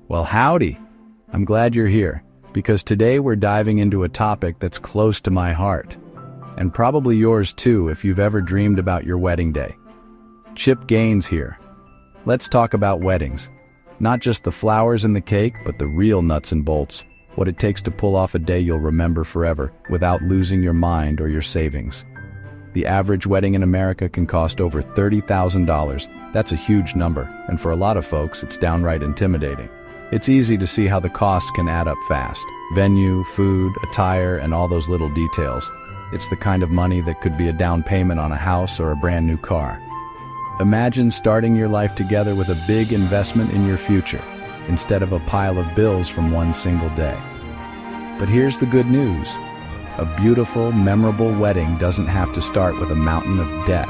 Well, howdy! I'm glad you're here, because today we're diving into a topic that's close to my heart, and probably yours too if you've ever dreamed about your wedding day. Chip Gaines here. Let's talk about weddings. Not just the flowers and the cake, but the real nuts and bolts. What it takes to pull off a day you'll remember forever without losing your mind or your savings. The average wedding in America can cost over $30,000. That's a huge number, and for a lot of folks, it's downright intimidating. It's easy to see how the costs can add up fast. Venue, food, attire, and all those little details. It's the kind of money that could be a down payment on a house or a brand new car. Imagine starting your life together with a big investment in your future, instead of a pile of bills from one single day. But here's the good news. A beautiful, memorable wedding doesn't have to start with a mountain of debt.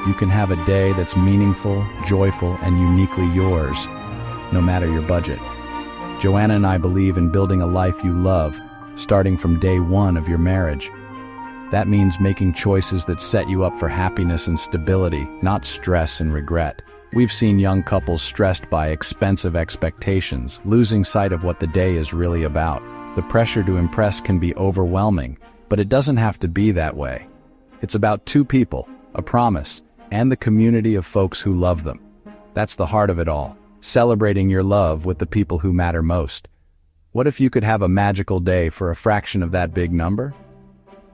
You can have a day that's meaningful, joyful, and uniquely yours, no matter your budget. Joanna and I believe in building a life you love, starting from day one of your marriage. That means making choices that set you up for happiness and stability, not stress and regret. We've seen young couples stressed by expensive expectations, losing sight of what the day is really about. The pressure to impress can be overwhelming, but it doesn't have to be that way. It's about two people, a promise, and the community of folks who love them. That's the heart of it all, celebrating your love with the people who matter most. What if you could have a magical day for a fraction of that big number?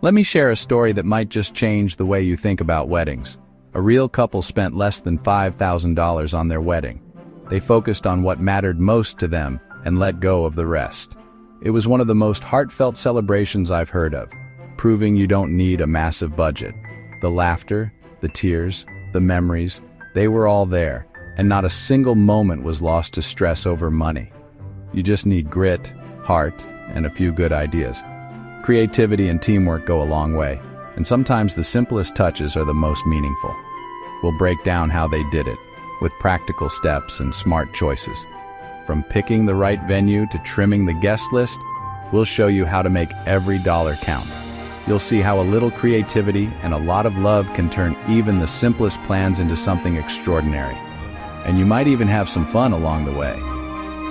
Let me share a story that might just change the way you think about weddings. A real couple spent less than $5,000 on their wedding. They focused on what mattered most to them and let go of the rest. It was one of the most heartfelt celebrations I've heard of, proving you don't need a massive budget. The laughter, the tears, the memories, they were all there, and not a single moment was lost to stress over money. You just need grit, heart, and a few good ideas. Creativity and teamwork go a long way, and sometimes the simplest touches are the most meaningful. We'll break down how they did it, with practical steps and smart choices. From picking the right venue to trimming the guest list, we'll show you how to make every dollar count. You'll see how a little creativity and a lot of love can turn even the simplest plans into something extraordinary. And you might even have some fun along the way.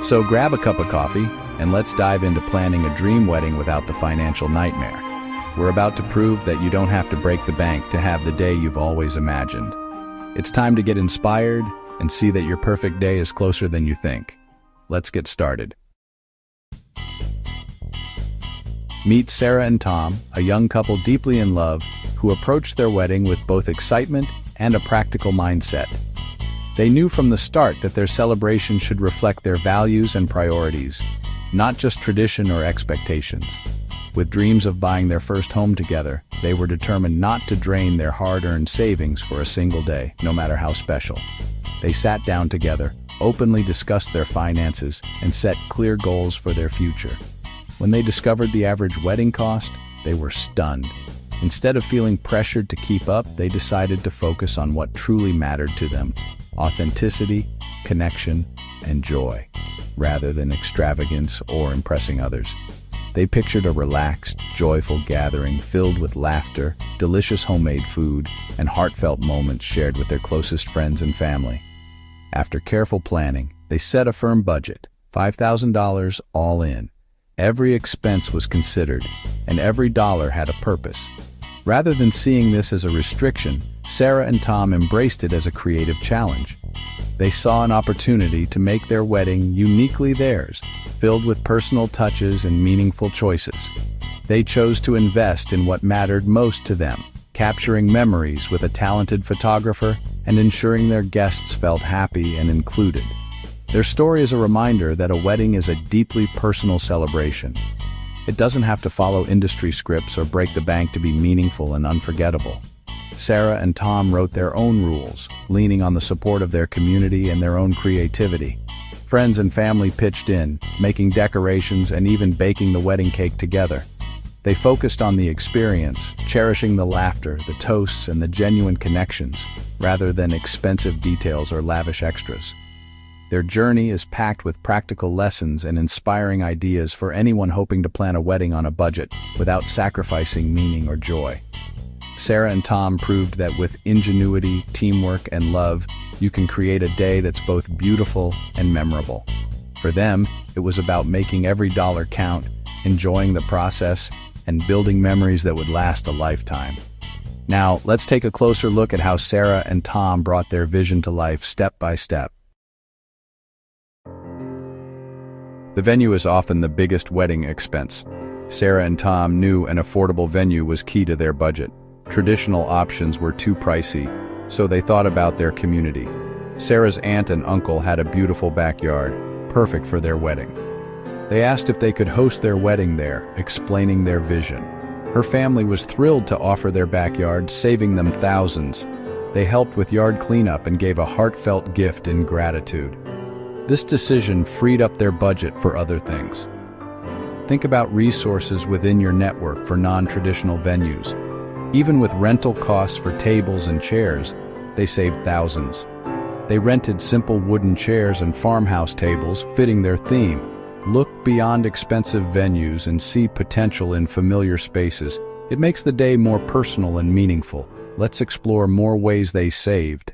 So grab a cup of coffee, and let's dive into planning a dream wedding without the financial nightmare. We're about to prove that you don't have to break the bank to have the day you've always imagined. It's time to get inspired and see that your perfect day is closer than you think. Let's get started. Meet Sarah and Tom, a young couple deeply in love who approached their wedding with both excitement and a practical mindset. They knew from the start that their celebration should reflect their values and priorities, not just tradition or expectations. With dreams of buying their first home together, they were determined not to drain their hard-earned savings for a single day, no matter how special. They sat down together, openly discussed their finances, and set clear goals for their future. When they discovered the average wedding cost, they were stunned. Instead of feeling pressured to keep up, they decided to focus on what truly mattered to them: authenticity, connection, and joy, rather than extravagance or impressing others. They pictured a relaxed, joyful gathering filled with laughter, delicious homemade food, and heartfelt moments shared with their closest friends and family. After careful planning, they set a firm budget, $5,000 all in. Every expense was considered, and every dollar had a purpose. Rather than seeing this as a restriction, Sarah and Tom embraced it as a creative challenge. They saw an opportunity to make their wedding uniquely theirs, filled with personal touches and meaningful choices. They chose to invest in what mattered most to them, capturing memories with a talented photographer and ensuring their guests felt happy and included. Their story is a reminder that a wedding is a deeply personal celebration. It doesn't have to follow industry scripts or break the bank to be meaningful and unforgettable. Sarah and Tom wrote their own rules, leaning on the support of their community and their own creativity. Friends and family pitched in, making decorations and even baking the wedding cake together. They focused on the experience, cherishing the laughter, the toasts, and the genuine connections, rather than expensive details or lavish extras. Their journey is packed with practical lessons and inspiring ideas for anyone hoping to plan a wedding on a budget without sacrificing meaning or joy. Sarah and Tom proved that with ingenuity, teamwork, and love, you can create a day that's both beautiful and memorable. For them, it was about making every dollar count, enjoying the process, and building memories that would last a lifetime. Now, let's take a closer look at how Sarah and Tom brought their vision to life step by step. The venue is often the biggest wedding expense. Sarah and Tom knew an affordable venue was key to their budget. Traditional options were too pricey, so they thought about their community. Sarah's aunt and uncle had a beautiful backyard, perfect for their wedding. They asked if they could host their wedding there, explaining their vision. Her family was thrilled to offer their backyard, saving them thousands. They helped with yard cleanup and gave a heartfelt gift in gratitude. This decision freed up their budget for other things. Think about resources within your network for non-traditional venues. Even with rental costs for tables and chairs, they saved thousands. They rented simple wooden chairs and farmhouse tables fitting their theme. Look beyond expensive venues and see potential in familiar spaces. It makes the day more personal and meaningful. Let's explore more ways they saved.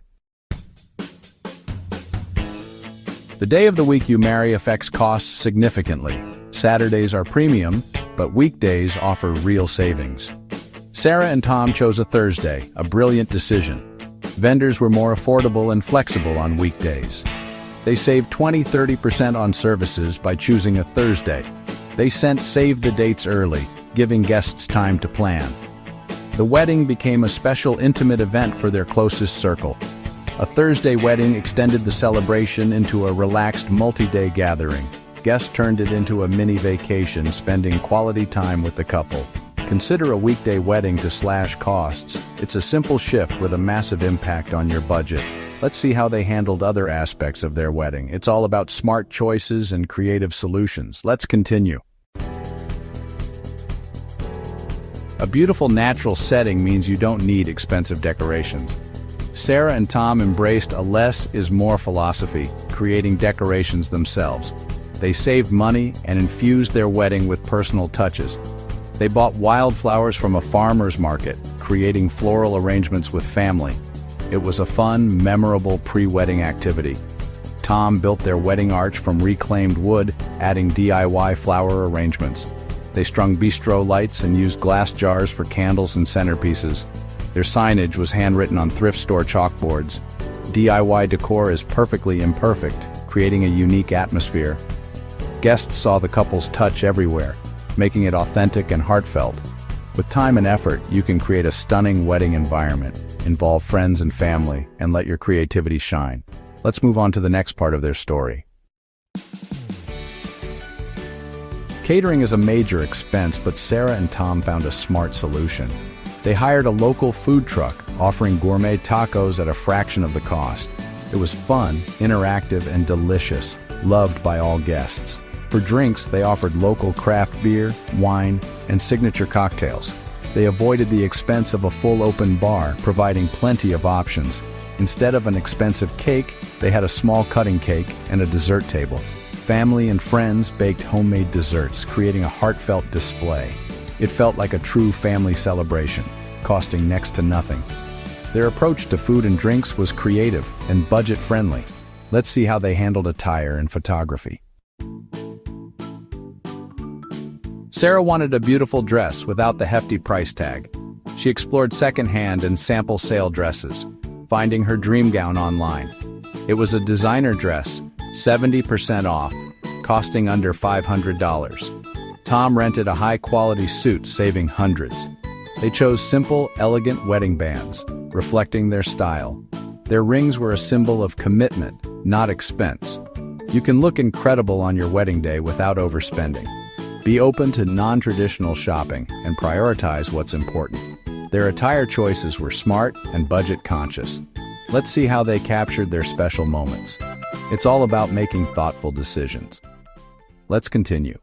The day of the week you marry affects costs significantly. Saturdays are premium, but weekdays offer real savings. Sarah and Tom chose a Thursday, a brilliant decision. Vendors were more affordable and flexible on weekdays. They saved 20–30% on services by choosing a Thursday. They sent save the dates early, giving guests time to plan. The wedding became a special intimate event for their closest circle. A Thursday wedding extended the celebration into a relaxed multi-day gathering. Guests turned it into a mini vacation, spending quality time with the couple. Consider a weekday wedding to slash costs. It's a simple shift with a massive impact on your budget. Let's see how they handled other aspects of their wedding. It's all about smart choices and creative solutions. Let's continue. A beautiful natural setting means you don't need expensive decorations. Sarah and Tom embraced a less is more philosophy, creating decorations themselves. They saved money and infused their wedding with personal touches. They bought wildflowers from a farmer's market, creating floral arrangements with family. It was a fun, memorable pre-wedding activity. Tom built their wedding arch from reclaimed wood, adding DIY flower arrangements. They strung bistro lights and used glass jars for candles and centerpieces. Their signage was handwritten on thrift store chalkboards. DIY decor is perfectly imperfect, creating a unique atmosphere. Guests saw the couple's touch everywhere, making it authentic and heartfelt. With time and effort, you can create a stunning wedding environment, involve friends and family, and let your creativity shine. Let's move on to the next part of their story. Catering is a major expense, but Sarah and Tom found a smart solution. They hired a local food truck, offering gourmet tacos at a fraction of the cost. It was fun, interactive, and delicious, loved by all guests. For drinks, they offered local craft beer, wine, and signature cocktails. They avoided the expense of a full open bar, providing plenty of options. Instead of an expensive cake, they had a small cutting cake and a dessert table. Family and friends baked homemade desserts, creating a heartfelt display. It felt like a true family celebration, costing next to nothing. Their approach to food and drinks was creative and budget-friendly. Let's see how they handled attire and photography. Sarah wanted a beautiful dress without the hefty price tag. She explored secondhand and sample sale dresses, finding her dream gown online. It was a designer dress, 70% off, costing under $500. Tom rented a high-quality suit, saving hundreds. They chose simple, elegant wedding bands, reflecting their style. Their rings were a symbol of commitment, not expense. You can look incredible on your wedding day without overspending. Be open to non-traditional shopping and prioritize what's important. Their attire choices were smart and budget-conscious. Let's see how they captured their special moments. It's all about making thoughtful decisions. Let's continue.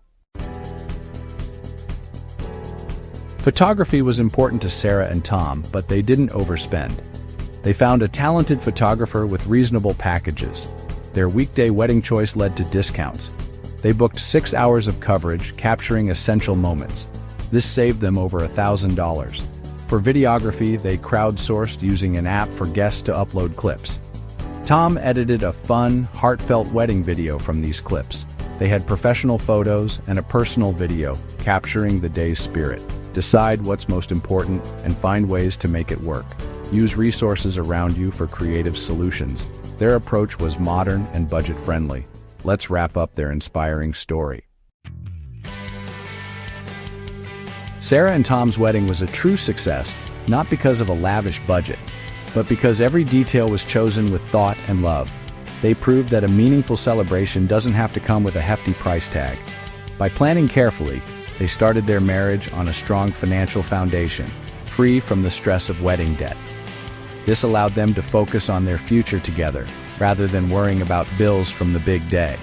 Photography was important to Sarah and Tom, but they didn't overspend. They found a talented photographer with reasonable packages. Their weekday wedding choice led to discounts. They booked 6 hours of coverage, capturing essential moments. This saved them over $1,000. For videography, they crowdsourced using an app for guests to upload clips. Tom edited a fun, heartfelt wedding video from these clips. They had professional photos and a personal video capturing the day's spirit. Decide what's most important and find ways to make it work. Use resources around you for creative solutions. Their approach was modern and budget-friendly. Let's wrap up their inspiring story. Sarah and Tom's wedding was a true success, not because of a lavish budget, but because every detail was chosen with thought and love. They proved that a meaningful celebration doesn't have to come with a hefty price tag. By planning carefully, they started their marriage on a strong financial foundation, free from the stress of wedding debt. This allowed them to focus on their future together, rather than worrying about bills from the big day.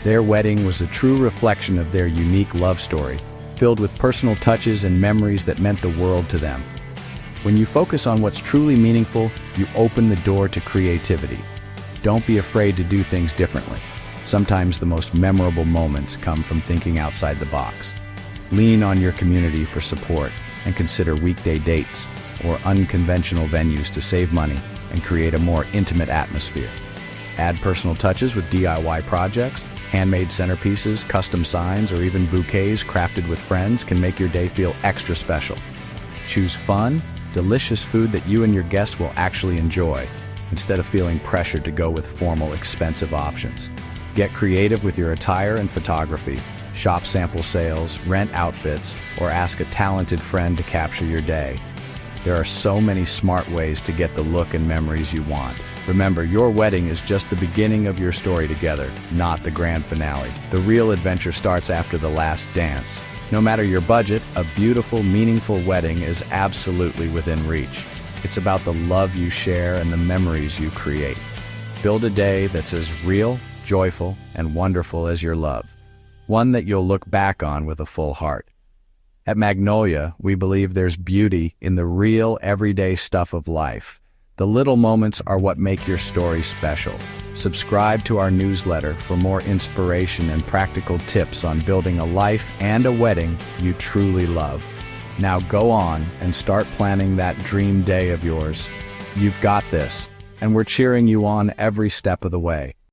Their wedding was a true reflection of their unique love story, filled with personal touches and memories that meant the world to them. When you focus on what's truly meaningful, you open the door to creativity. Don't be afraid to do things differently. Sometimes the most memorable moments come from thinking outside the box. Lean on your community for support and consider weekday dates or unconventional venues to save money and create a more intimate atmosphere. Add personal touches with DIY projects. Handmade centerpieces, custom signs, or even bouquets crafted with friends can make your day feel extra special. Choose fun, delicious food that you and your guests will actually enjoy, instead of feeling pressured to go with formal, expensive options. Get creative with your attire and photography. Shop sample sales, rent outfits, or ask a talented friend to capture your day. There are so many smart ways to get the look and memories you want. Remember, your wedding is just the beginning of your story together, not the grand finale. The real adventure starts after the last dance. No matter your budget, a beautiful, meaningful wedding is absolutely within reach. It's about the love you share and the memories you create. Build a day that's as real, joyful, and wonderful as your love. One that you'll look back on with a full heart. At Magnolia, we believe there's beauty in the real, everyday stuff of life. The little moments are what make your story special. Subscribe to our newsletter for more inspiration and practical tips on building a life and a wedding you truly love. Now go on and start planning that dream day of yours. You've got this, and we're cheering you on every step of the way.